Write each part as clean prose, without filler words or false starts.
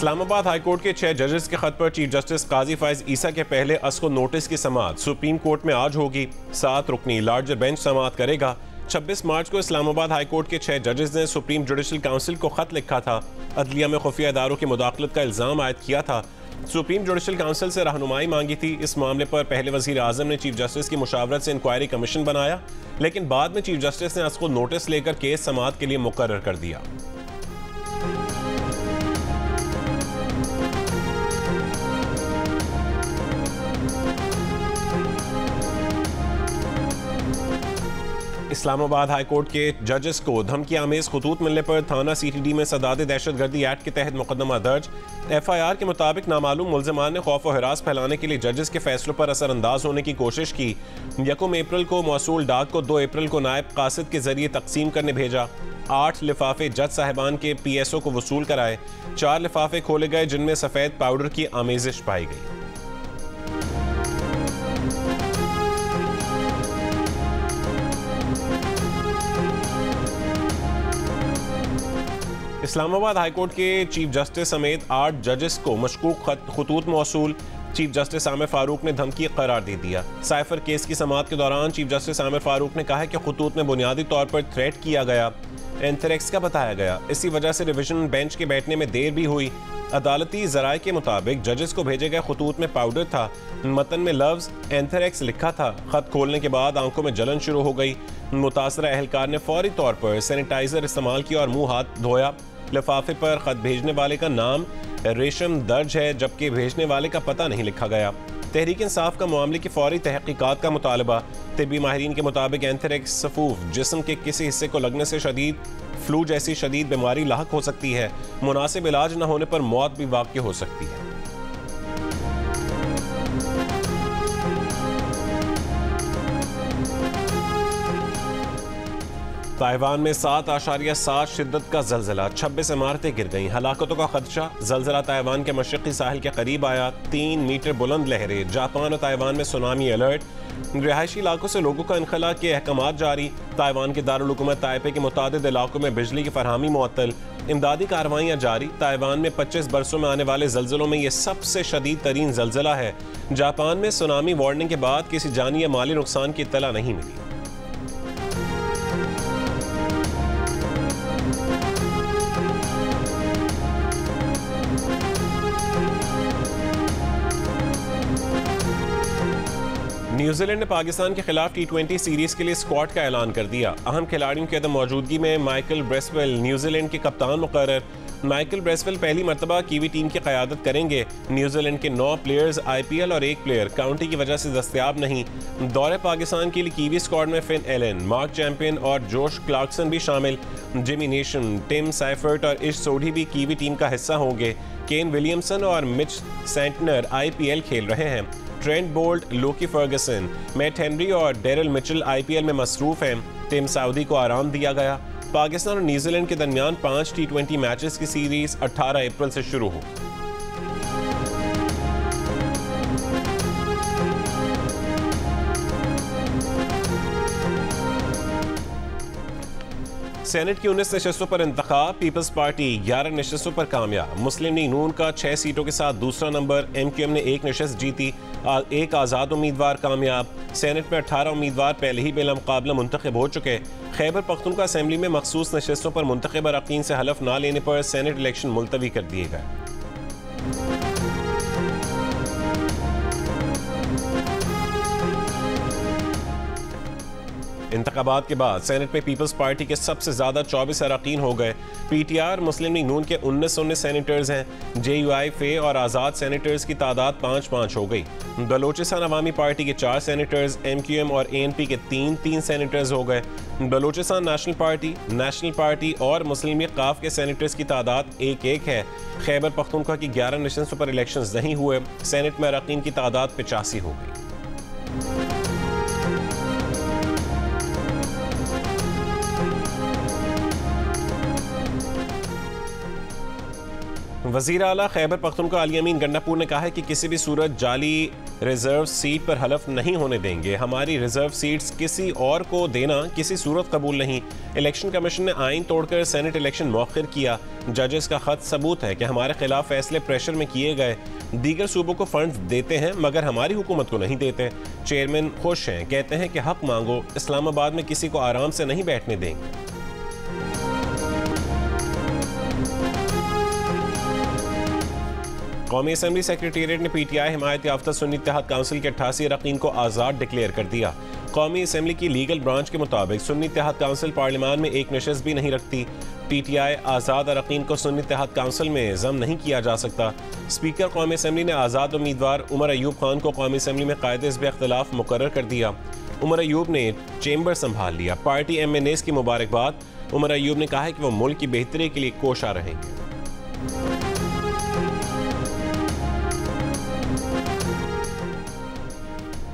Islamabad high court के 6 जजेस के खत पर चीफ जस्टिस काजी फाइज ईसा के पहले अस्को नोटिस की समाअत सुप्रीम कोर्ट में आज होगी। 7 रुकनी लार्जर बेंच समाअत करेगा। 26 मार्च को इस्लामाबाद हाईकोर्ट के 6 जजेस ने सुप्रीम जुडिशल काउंसिल को खत लिखा था। अदलिया में खुफिया इदारों की मुदाखलत का इल्ज़ाम आयद किया था। सुप्रीम जुडिशल काउंसिल से रहनुमाई मांगी थी। इस मामले पर पहले वजीर आजम ने चीफ जस्टिस की मुशावरत से इंक्वायरी कमीशन बनाया, लेकिन बाद में चीफ जस्टिस ने अस्को नोटिस लेकर केस समाअत के लिए मुकर्रर कर दिया। इस्लामाबाद हाईकोर्ट के जजेस को धमकी आमेज खतूत मिलने पर थाना CTD में सदाद दहशतगर्दी एक्ट के तहत मुकदमा दर्ज। FIR के मुताबिक नामालूम मुल्ज़िमान ने खौफ और हिरास फैलाने के लिए जजेस के फैसलों पर असरअंदाज होने की कोशिश की। 1 अप्रैल को मौसूल डाक को 2 अप्रैल को नायब कासिद के जरिए तकसीम करने भेजा। 8 लिफाफे जज साहिबान के PSO को वसूल कराए। 4 लिफाफे खोले गए जिनमें सफ़ेद पाउडर की आमेजिश पाई गई। इस्लामाबाद हाईकोर्ट के चीफ जस्टिस समेत 8 जजेस को मशकूक खतूत मौसूल। चीफ जस्टिस आमिर फारूक ने धमकी करार दे दिया। साइफर केस की समाअत के दौरान चीफ जस्टिस आमिर फारूक ने कहा कि खतूत में बुनियादी तौर पर थ्रेट किया गया, एंथ्रेक्स का बताया गया। इसी वजह से रिविजन बेंच के बैठने में देर भी हुई। अदालती जराए के मुताबिक जजेस को भेजे गए खतूत में पाउडर था। मतन में लफ्ज एंथ्रेक्स लिखा था। खत खोलने के बाद आंखों में जलन शुरू हो गई। मुतासरा एहलकार ने फौरी तौर पर सैनिटाइजर इस्तेमाल किया और मुंह हाथ धोया। लिफाफे पर खत भेजने वाले का नाम रेशम दर्ज है, जबकि भेजने वाले का पता नहीं लिखा गया। तहरीक इंसाफ का मामले की फौरी तहकीकात का मुतालबा। तिब्बी माहिरीन के मुताबिक एंथ्रेक्स सफूफ जिस्म के किसी हिस्से को लगने से शदीद फ्लू जैसी शदीद बीमारी लाहक हो सकती है। मुनासिब इलाज न होने पर मौत भी वाक़ई हो सकती है। ताइवान में 7.7 शिद्दत का जलजिला, 26 इमारतें गिर गईं। हलाकतों का खदशा। जलजिला ताइवान के मशरक़ी साहिल के करीब आया। 3 मीटर बुलंद लहरें। जापान और ताइवान में सुनामी अलर्ट। रिहायशी इलाकों से लोगों का इनखला के अहकामात जारी। ताइवान के दारुल हुकूमत ताइपे के मुतादिद इलाकों में बिजली की फरहमी मुअत्तल। इमदादी कार्रवाइयाँ जारी। ताइवान में 25 बरसों में आने वाले जलजिलों में यह सबसे शदीद तरीन जलजिला है। जापान में सुनामी वार्निंग के बाद किसी जानी या माली नुकसान की इत्तला नहीं मिली। न्यूजीलैंड ने पाकिस्तान के खिलाफ T20 सीरीज के लिए स्क्वाड का ऐलान कर दिया। अहम खिलाड़ियों की अदम मौजूदगी में माइकल ब्रेसवेल न्यूजीलैंड के कप्तान मुकर्रर। माइकल ब्रेसवेल पहली मरतबा कीवी टीम की क़यादत करेंगे। न्यूजीलैंड के 9 प्लेयर्स IPL और 1 प्लेयर काउंटी की वजह से दस्तयाब नहीं। दौरे पाकिस्तान के लिए कीवी स्क्वाड में फिन एलन, मार्क चैंपियन और जोश क्लार्कसन भी शामिल। जिमी नेशन, टिम साइफर्ट और इश सोडी भी कीवी टीम का हिस्सा होंगे। केन विलियमसन और मिच सेंटनर IPL खेल रहे हैं। Trent Boult, Lockie Ferguson, Matt Henry और डेरिल मिचेल IPL में मसरूफ हैं। टिम साउदी को आराम दिया गया। पाकिस्तान और न्यूजीलैंड के दरमियान 5 T20 मैचेस की सीरीज 18 अप्रैल से शुरू हो। सेनेट की 19 नशस्तों पर इंतखाब। पीपल्स पार्टी 11 नशस्तों पर कामयाब। मुस्लिम लीग नून का 6 सीटों के साथ दूसरा नंबर। MQM ने 1 नशस्त जीती। 1 आज़ाद उम्मीदवार कामयाब। सेनेट में 18 उम्मीदवार पहले ही बिलामुकाबला मुंतखब हो चुके। खैबर पख्तूनख्वा असेंबली में मखसूस नशस्तों पर मुंतखब अरकान से हलफ ना लेने पर सेनेट इलेक्शन मुलतवी कर दिए गए। इंतखाबात के बाद सेनेट में पीपल्स पार्टी के सबसे ज़्यादा 24 अरकान हो गए। PTR मुस्लिम लीग नून के 19 सेनेटर्स हैं। JUI फे और आज़ाद सेनेटर्स की तादाद 5-5 हो गई। बलोचिस्तान अवामी पार्टी के 4 सेनेटर्स, MQM और ANP के 3-3 सेनेटर्स हो गए। बलोचिस्तान नेशनल पार्टी और मुस्लिम लीग काफ के सेनेटर्स की तादाद 1-1 है। खैबर पख्तूनख्वा की 11 नशस्तों पर इलेक्शंस नहीं हुए। सेनेट में अरकान की तादाद 85 हो गई। वज़ीर आला खैबर पख्तूनख्वा अली अमीन गंडापुर ने कहा है कि किसी भी सूरत जाली रिजर्व सीट पर हलफ नहीं होने देंगे। हमारी रिजर्व सीट्स किसी और को देना किसी सूरत कबूल नहीं। इलेक्शन कमीशन ने आइन तोड़कर सेनेट इलेक्शन मौखिर किया। जजेस का खत सबूत है कि हमारे खिलाफ फैसले प्रेशर में किए गए। दीगर सूबों को फंड देते हैं मगर हमारी हुकूमत को नहीं देते। चेयरमैन खुश हैं, कहते हैं कि हक मांगो। इस्लामाबाद में किसी को आराम से नहीं बैठने देंगे। कौमी असम्बली सेक्रेटेरिएट ने PTI हिमायत याफ्ता सुन्नी इत्तेहाद काउंसिल के 88 अरकान को आज़ाद डिक्लेयर कर दिया। कौमी असम्बली की लीगल ब्रांच के मुताबिक सुन्नी इत्तेहाद काउंसिल पार्लियामान में एक नशस्त भी नहीं रखती। PTI आज़ाद अरकान को सुन्नी इत्तेहाद काउंसिल में ज़म नहीं किया जा सकता। स्पीकर कौमी असम्बली ने आज़ाद उम्मीदवार उमर अयूब खान को कौमी असम्बली में कायदे हिज़्ब इख्तिलाफ मुकर्रर कर दिया। उमर अयूब ने चेंबर संभाल लिया। पार्टी MNAs की मुबारकबाद। उमर अयूब ने कहा है कि वो मुल्क की बेहतरी के लिए कोशा रहेंगे।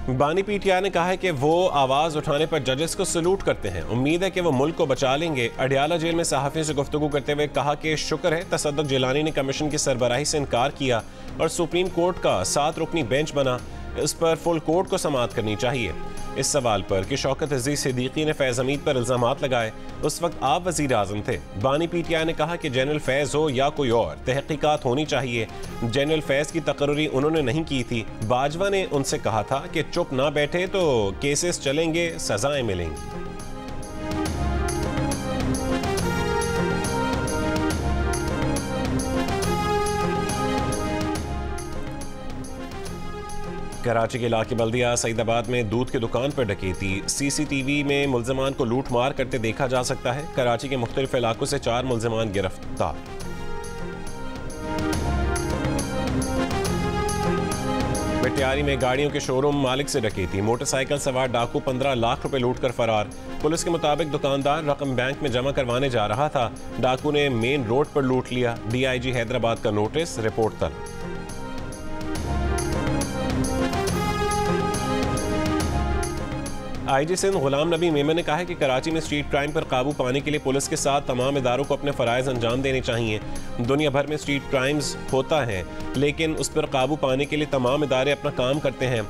बानी PTI ने कहा है कि वो आवाज़ उठाने पर जजेस को सलूट करते हैं। उम्मीद है कि वो मुल्क को बचा लेंगे। अडियाला जेल में सहाफ़ियों से गुफ्तगू करते हुए कहा कि शुक्र है तसद्दुक़ जिलानी ने कमीशन की सरबराही से इनकार किया और सुप्रीम कोर्ट का 7 रुकनी बेंच बना। इस पर फुल कोर्ट को समाअत करनी चाहिए। इस सवाल पर कि शौकत अजीज सिद्दीकी ने फैज़ हमीद पर इल्ज़ामात लगाए, उस वक्त आप वज़ीर आज़म थे। बानी PTI ने कहा कि जनरल फैज़ हो या कोई और, तहकीकात होनी चाहिए। जनरल फैज़ की तकर्री उन्होंने नहीं की थी। बाजवा ने उनसे कहा था कि चुप ना बैठे तो केसेस चलेंगे, सजाएं मिलेंगी। कराची के इलाके बल्दिया सईदाबाद में दूध की दुकान पर डकैती। CCTV में मुल्ज़मान को लूट मार करते देखा जा सकता है। कराची के मुख्तलिफ इलाकों से 4 मुल्ज़मान गिरफ्तार। बेटियारी में गाड़ियों के शोरूम मालिक से डकैती। मोटरसाइकिल सवार डाकू 15 लाख रुपए लूट कर फरार। पुलिस के मुताबिक दुकानदार रकम बैंक में जमा करवाने जा रहा था। डाकू ने मेन रोड पर लूट लिया। DIG हैदराबाद का नोटिस, रिपोर्ट तलब। IG सिंध गुलाम नबी मेमन ने कहा है कि कराची में स्ट्रीट क्राइम पर काबू पाने के लिए पुलिस के साथ तमाम इदारों को अपने फ़राइज़ अंजाम देने चाहिए। दुनिया भर में स्ट्रीट क्राइम्स होता है लेकिन उस पर काबू पाने के लिए तमाम इदारे अपना काम करते हैं।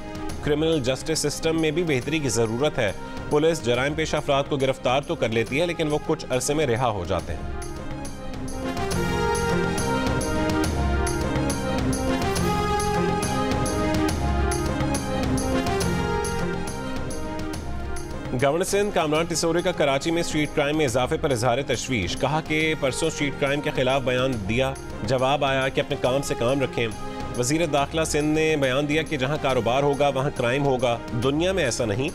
क्रिमिनल जस्टिस सिस्टम में भी बेहतरी की ज़रूरत है। पुलिस जराइम पेश अफराद को गिरफ्तार तो कर लेती है लेकिन वो कुछ अरसे में रिहा हो जाते हैं। गवर्नर सिंध कामरान टिसोरी का कराची में स्ट्रीट क्राइम में इजाफे पर इजहार तशवीश। कहा कि परसों स्ट्रीट क्राइम के खिलाफ बयान दिया, जवाब आया कि अपने काम से काम रखें। वजीर दाखिला सिंध ने बयान दिया कि जहां कारोबार होगा वहां क्राइम होगा। दुनिया में ऐसा नहीं।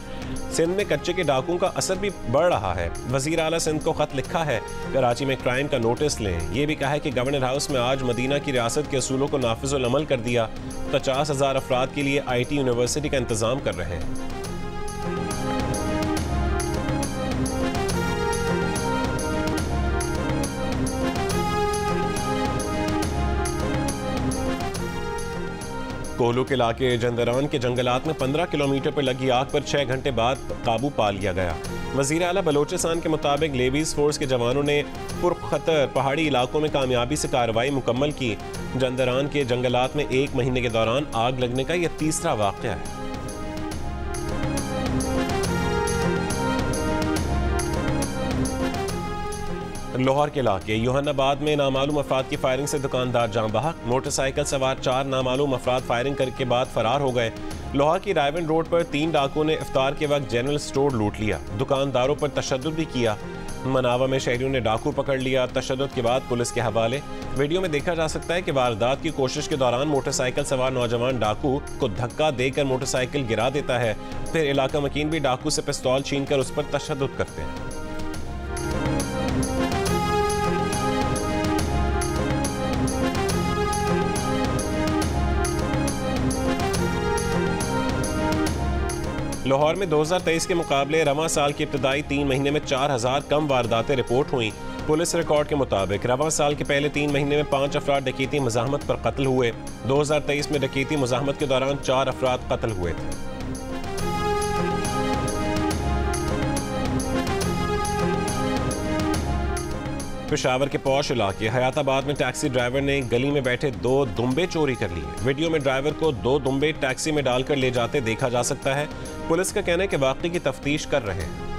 सिंध में कच्चे के डाकुओं का असर भी बढ़ रहा है। वजीर आला सिंध को खत लिखा है, कराची में क्राइम का नोटिस लें। यह भी कहा है कि गवर्नर हाउस में आज मदीना की रियासत के असूलों को नाफिजुल अमल कर दिया। 50,000 अफराद के लिए IT यूनिवर्सिटी का इंतजाम कर रहे हैं। कोहलू के इलाके जंदरान के जंगलात में 15 किलोमीटर पर लगी आग पर 6 घंटे बाद काबू पा लिया गया। वज़ीर आला बलोचिस्तान के मुताबिक लेबीज फोर्स के जवानों ने पुरखतर पहाड़ी इलाकों में कामयाबी से कार्रवाई मुकम्मल की। जंदरान के जंगलात में 1 महीने के दौरान आग लगने का यह तीसरा वाक़या है। लाहौर के इलाके यूहन्नाबाद में नामालूम अफराद की फायरिंग से दुकानदार जाँ बहक। मोटरसाइकिल सवार 4 नामालूम अफराद फायरिंग करके बाद फरार हो गए। लाहौर की रायवन रोड पर 3 डाकुओं ने इफ्तार के वक्त जनरल स्टोर लूट लिया। दुकानदारों पर तशद्दुद भी किया। मनावा में शहरियों ने डाकू पकड़ लिया। तशद्दुद के बाद पुलिस के हवाले। वीडियो में देखा जा सकता है कि वारदात की कोशिश के दौरान मोटरसाइकिल सवार नौजवान डाकू को धक्का देकर मोटरसाइकिल गिरा देता है। फिर इलाका मकीन भी डाकू से पिस्तौल छीनकर उस पर तशद्दुद करते हैं। लाहौर में 2023 के मुकाबले रवां साल के इब्तदाई 3 महीने में 4000 कम वारदातें रिपोर्ट हुई। पुलिस रिकॉर्ड के मुताबिक रवां साल के पहले 3 महीने में 5 अफराद डकैती मुज़ाहमत पर कत्ल हुए। 2023 में डकैती मुज़ाहमत के दौरान 4 अफराद कत्ल हुए थे। पेशावर के पौश इलाके हयाताबाद में टैक्सी ड्राइवर ने गली में बैठे 2 दुम्बे चोरी कर लिए। वीडियो में ड्राइवर को 2 दुम्बे टैक्सी में डालकर ले जाते देखा जा सकता है। पुलिस का कहना है कि वाकई की तफ्तीश कर रहे हैं।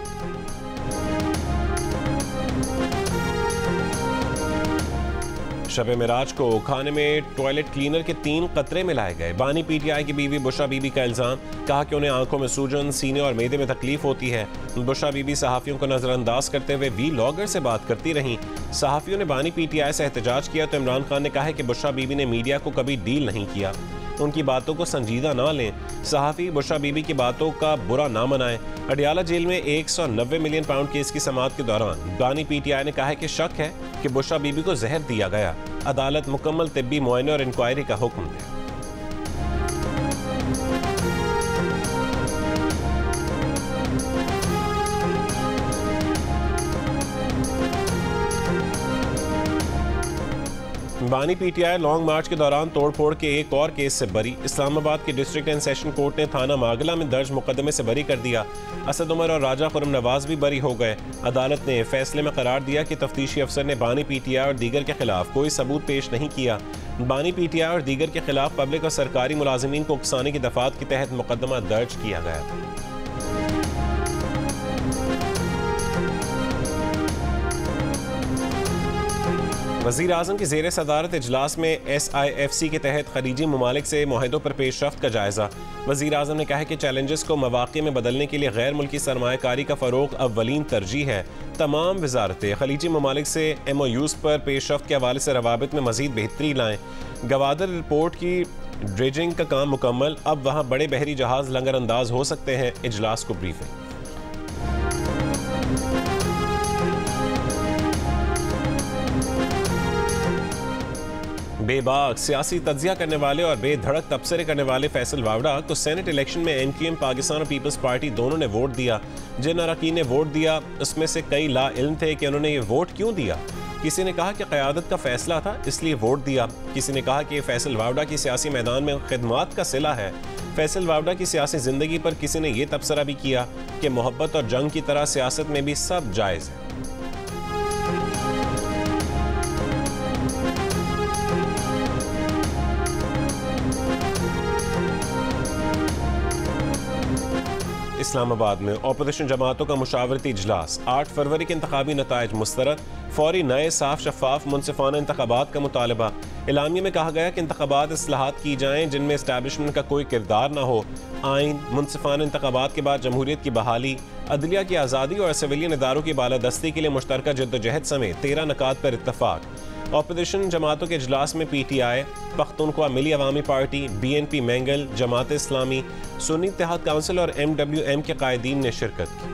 शबे मिराज को खाने में टॉयलेट क्लीनर के 3 कतरे मिलाए गए। बानी पीटीआई की बीवी बुशरा बीबी का इल्जाम, कहा कि उन्हें आंखों में सूजन, सीने और मैदे में तकलीफ होती है। बुशरा बीबी सहाफियों को नजरअंदाज करते हुए वीलॉगर से बात करती रहीं। सहाफियों ने बानी पीटीआई से एहतजाज किया तो इमरान खान ने कहा है कि बुशरा बीबी ने मीडिया को कभी डील नहीं किया, उनकी बातों को संजीदा ना लें। सहाफी बुशरा बीबी की बातों का बुरा ना मनाएं। अडियाला जेल में 190 मिलियन पाउंड केस की समाअत के दौरान बानी पीटीआई ने कहा है कि शक है कि बुशरा बीबी को जहर दिया गया। अदालत मुकम्मल तिब्बी मुआयने और इंक्वायरी का हुक्म दे। बानी पीटीआई लॉन्ग मार्च के दौरान तोड़फोड़ के एक और केस से बरी। इस्लामाबाद के डिस्ट्रिक्ट एंड सेशन कोर्ट ने थाना मागला में दर्ज मुकदमे से बरी कर दिया। असद उमर और राजा खुरम नवाज भी बरी हो गए। अदालत ने फैसले में करार दिया कि तफ्तीशी अफसर ने बानी पीटीआई और दीगर के खिलाफ कोई सबूत पेश नहीं किया। बानी पीटीआई और दीगर के खिलाफ पब्लिक और सरकारी मुलाजिमीन को उकसाने की दफात के तहत मुकदमा दर्ज किया गया। वज़ीर आज़म की ज़ेर सदारत इजलास में SIFC के तहत खलीजी ममालिक से मुआहदों पर पेशरफ्त का जायज़ा। वज़ीर आज़म ने कहा है कि चैलेंजेस को मवाक़े में बदलने के लिए गैर मुल्की सरमायाकारी का फ़रोग़ अव्वलीन तरजीह है। तमाम वज़ारतें खलीजी ममालिक से MOUs पर पेशरफ्त के हवाले से रवाबित में मज़ीद बेहतरी लाएँ। गवादर रिपोर्ट की ड्रेजिंग का काम मुकम्मल, अब वहाँ बड़े बहरी जहाज़ लंगर अंदाज हो सकते हैं। इजलास को ब्रीफिंग। बेबाक सियासी तज्जिया करने वाले और बेधड़क तबसरे करने वाले फैसल वावड़ा को सेनेट इलेक्शन में MQM पाकिस्तान और पीपल्स पार्टी दोनों ने वोट दिया। जिन अरकान ने वोट दिया उसमें से कई ला इल्म थे कि उन्होंने ये वोट क्यों दिया। किसी ने कहा कि क़यादत का फैसला था इसलिए वोट दिया। किसी ने कहा कि फैसल वावड़ा की सियासी मैदान में खिदमात का सिला है। फैसल वावड़ा की सियासी ज़िंदगी पर किसी ने यह तबसरा भी किया कि मोहब्बत और जंग की तरह सियासत में भी सब जायज़ है। इस्लामाबाद में अपोजिशन जमातों का मुशावरती इजलास। 8 फरवरी के इंतखाबी नताइज मुस्तरद। फौरी नए साफ शफाफ मुनसिफाना इंतखाबात का मुतालबा। एलामिया में कहा गया कि इंतखाबात इस्लाहात की जाएं जिनमें एस्टैब्लिशमेंट का कोई किरदार न हो। आइन, मुनसिफाना इंतखाबात के बाद जमहूरियत की बहाली, अदलिया की आज़ादी और सिविलियन इदारों की बालादस्ती के लिए मुश्तरका जद्दोजहद समेत 13 नकात पर इत्तफाक। अपोजिशन जमातों के इजलास में PTI, पख्तूनख्वा मिली अवामी party, BNP mangle, Jamaat Islami, Sunni इत्तेहाद काउंसिल और MWM के कायदीन ने शिरकत की।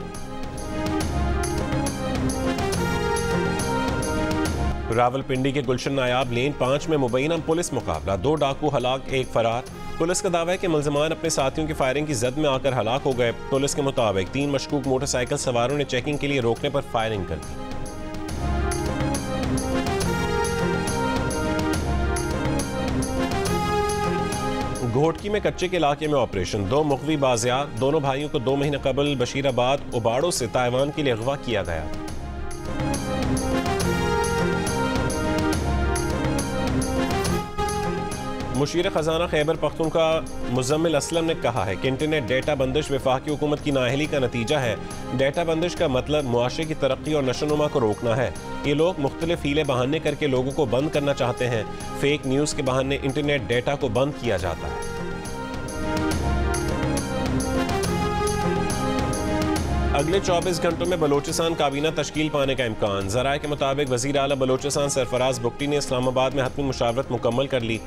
रावलपिंडी के गुलशन नायाब लेन 5 में मुबैना पुलिस मुकाबला। 2 डाकू हलाक, 1 फरार। पुलिस का दावा है कि मुल्ज़िमान अपने साथियों की फायरिंग की जद में आकर हलाक हो गए। पुलिस के मुताबिक 3 मशकूक मोटरसाइकिल सवारों ने चेकिंग के लिए रोकने पर फायरिंग कर दी। घोटकी में कच्चे के इलाके में ऑपरेशन। 2 मुखवी बाजियाब। दोनों भाइयों को 2 महीने कबल बशीराबाद उबाड़ों से ताइवान के लिए अगवा किया गया। मुशीर खजाना खैबर पख्तूनख्वा मुजम्मिल असलम ने कहा है कि इंटरनेट डेटा बंदिश वफाकी हुकूमत की नाअहली का नतीजा है। डेटा बंदिश का मतलब मुआशरे की तरक्की और नशोनुमा को रोकना है। ये लोग मुख्तलिफ हीले बहाने करके लोगों को बंद करना चाहते हैं। फेक न्यूज़ के बहाने इंटरनेट डेटा को बंद किया जाता है। अगले 24 घंटों में बलोचिस्तान काबीना तश्कील पाने का इम्कान। ज़राए के मुताबिक वज़ीर आला बलोचिस्तान सरफराज बुगटी ने इस्लामाबाद में हतमी मुशावरत मुकम्मल कर ली।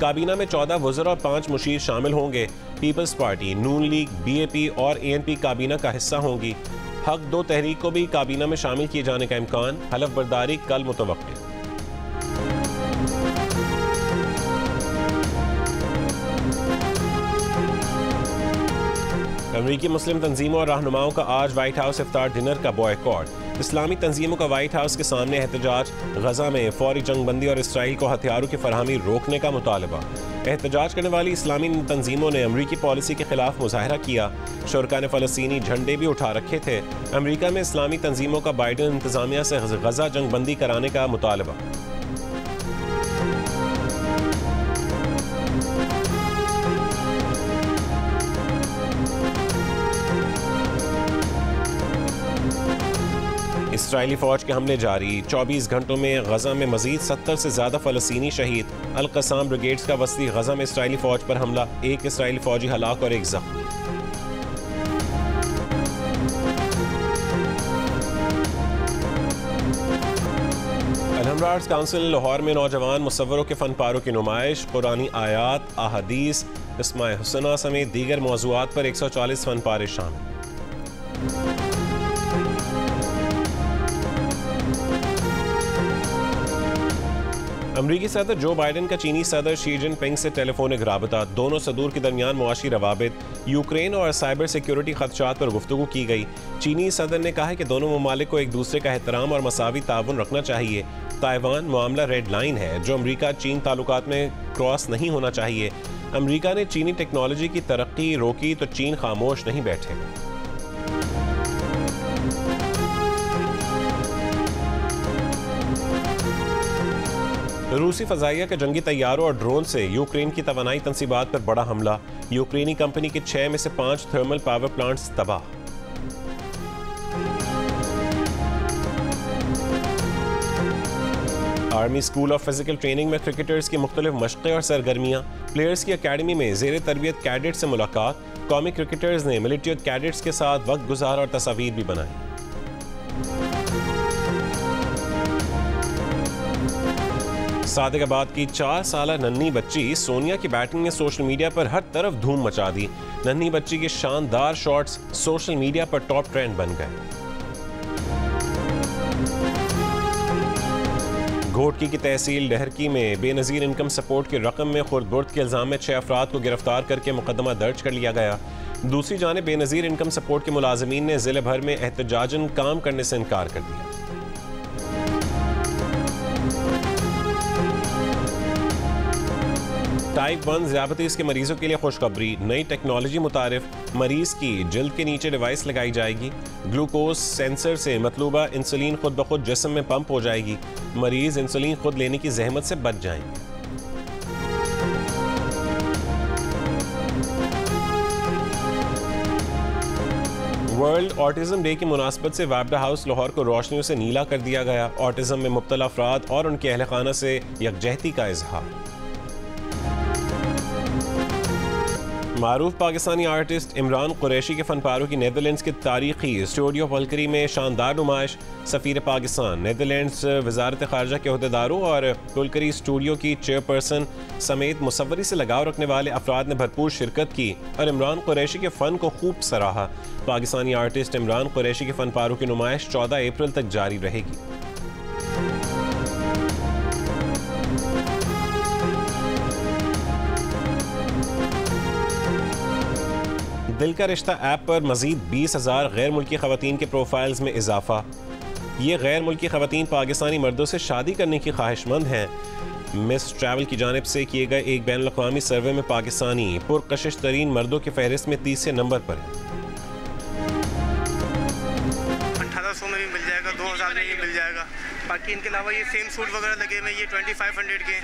काबीना में 14 वज़रा और 5 मुशीर शामिल होंगे। पीपल्स पार्टी, नून लीग, BAP और ANP काबीना का हिस्सा होंगी। हक 2 तहरीक को भी काबीना में शामिल किए जाने का इम्कान। हलफ बर्दारी कल मुतवक्किल। अमरीकी मुस्लिम तंजीमों और रहनुमाओं का आज व्हाइट हाउस इफ्तार डिनर का बॉयकॉट। इस्लामी तंजीमों का वाइट हाउस के सामने एहतजाज, गजा में फौरी जंग बंदी और इसराइल को हथियारों की फरहमी रोकने का मुतालबा। एहतजाज करने वाली इस्लामी तंजीमों ने अमरीकी पॉलिसी के खिलाफ मुजाहरा किया। शुरका ने फ़लस्तीनी झंडे भी उठा रखे थे। अमरीका में इस्लामी तंजीमों का बाइडन इंतजामिया से गजा जंग बंदी कराने का मुतालबा। इसराइली फौज के हमले जारी, 24 घंटों में गजा में मजीद 70 से ज्यादा फ़लस्तीनी शहीद। अल कसाम ब्रिगेड्स का वस्ती गजा में इसराइली फौज पर हमला, एक इसराइली फौजी हलाक और एक जख्मी। अलहमरा आर्ट्स काउंसिल लाहौर में नौजवान मुसव्वरों के फन पारों की नुमाइश, कुरानी आयात, अहादीस, इस्माए हुसना समेत दीगर मौज़ूआत पर 140 फन पारे शामिल। अमरीकी सदर जो बाइडन का चीनी सदर शी जिनपिंग से टेलीफोनिक राबता, दोनों सदूर के दरमियान मुआशी रवाबित, यूक्रेन और साइबर सिक्योरिटी खदशात पर गुफ्तगू की गई। चीनी सदर ने कहा है कि दोनों ममालिक को एक दूसरे का एहतराम और मसावी ताउन रखना चाहिए। ताइवान मामला रेड लाइन है जो अमरीका चीन ताल्लुकात में क्रॉस नहीं होना चाहिए। अमरीका ने चीनी टेक्नोलॉजी की तरक्की रोकी तो चीन खामोश नहीं बैठेगा। रूसी फजाइया के जंगी तैयारों और ड्रोन से यूक्रेन की तवानाई तंसीबात पर बड़ा हमला, यूक्रेनी कंपनी के 6 में से 5 थर्मल पावर प्लांट्स तबाह। Army school of physical training में क्रिकेटर्स की मुख्तलिफ मशक़ें और सरगर्मियाँ, प्लेयर्स की अकेडमी में ज़ेर तरबियत कैडेट से मुलाकात, कौमी क्रिकेटर्स ने मिलिट्री कैडेट्स के साथ वक्त गुजार और तस्वीर भी बनाई। सादिकाबाद की 4 साला नन्ही बच्ची सोनिया की बैटिंग ने सोशल मीडिया पर हर तरफ धूम मचा दी। नन्ही बच्ची के शानदार शॉट्स सोशल मीडिया पर टॉप ट्रेंड बन गए। घोटकी की तहसील डहरकी में बेनज़ीर इनकम सपोर्ट की रकम में खुर्द-बुर्द के इल्ज़ाम में 6 अफराद को गिरफ्तार करके मुकदमा दर्ज कर लिया गया। दूसरी जानिब बेनज़ीर इनकम सपोर्ट के मुलाजमीन ने ज़िले भर में एहतजाजन काम करने से इनकार कर दिया। टाइप 1 ज़ियाबतीस के मरीजों के लिए खुशखबरी, नई टेक्नोलॉजी मुतारिफ, मरीज की जल्द के नीचे डिवाइस लगाई जाएगी। ग्लूकोज सेंसर से मतलूबा इंसुलिन खुद ब खुद जिस्म में पंप हो जाएगी। मरीज इंसुलिन खुद लेने की जहमत से बच जाएंगे। वर्ल्ड ऑटिज्म डे की मुनासबत से वाबडा हाउस लाहौर को रोशनियों से नीला कर दिया गया। ऑटिज्म में मुब्तला अफराद और उनके अहल खाना से यकजहती का इजहार। मारूफ पाकिस्तानी आर्टिस्ट इमरान कुरैशी के फनपारों की नीदरलैंड्स के तारीखी स्टूडियो वल्करी में शानदार नुमाइश। सफ़ीर पाकिस्तान, नीदरलैंड्स, वजारत ख़ारजा के अहदेदारों और वल्करी स्टूडियो की चेयरपर्सन समेत मुसव्वरी से लगाव रखने वाले अफराद ने भरपूर शिरकत की और इमरान कुरैशी के फ़न को खूब सराहा। पाकिस्तानी आर्टिस्ट इमरान कुरैशी के फनपारों की नुमाइश 14 अप्रैल तक जारी रहेगी। दिल का रिश्ता ऐप पर मजीद 20,000 गैर मुल्की ख़वातीन के प्रोफाइल्स में इजाफा। ये गैर मुल्की ख़वातीन पाकिस्तानी मर्दों से शादी करने की ख्वाहिशमंद हैं। मिस ट्रैवल की जानिब से किए गए एक बैन अल-अक़वामी सर्वे में पाकिस्तानी पुरकशिश तरीन मर्दों की फहरिस्त में 30 नंबर पर है। 1800 में भी मिल जाएगा, 2000 में भी मिल जाएगा। बाकी इनके अलावा ये सेम सूट वगैरह लगे हुए, ये 2500 के।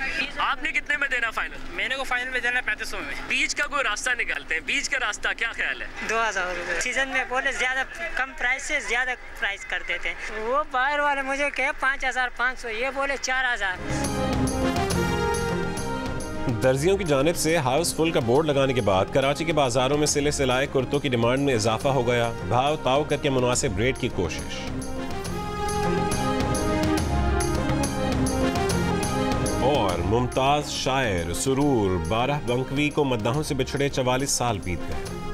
आपने कितने में देना फाइनल? मैंने को फाइनल में देना 3500 में। बीच का कोई रास्ता निकालते हैं, बीच का रास्ता क्या ख्याल है? 2000 रुपये सीजन में बोले ज़्यादा कम प्राइस से ज़्यादा प्राइस कर देते हैं। वो बाहर वाले मुझे कहे 5500, ये बोले 4000। दर्जियों की जानिब से हाउसफुल का बोर्ड लगाने के बाद कराची के बाजारों में सिले सिलाए कुर्तों की डिमांड में इजाफा हो गया। भाव ताव करके मुनासिब रेट की कोशिश। और मुमताज शायर सुरूर 12 बंकवी को मद्दाहों से बिछड़े 44 साल बीत गए।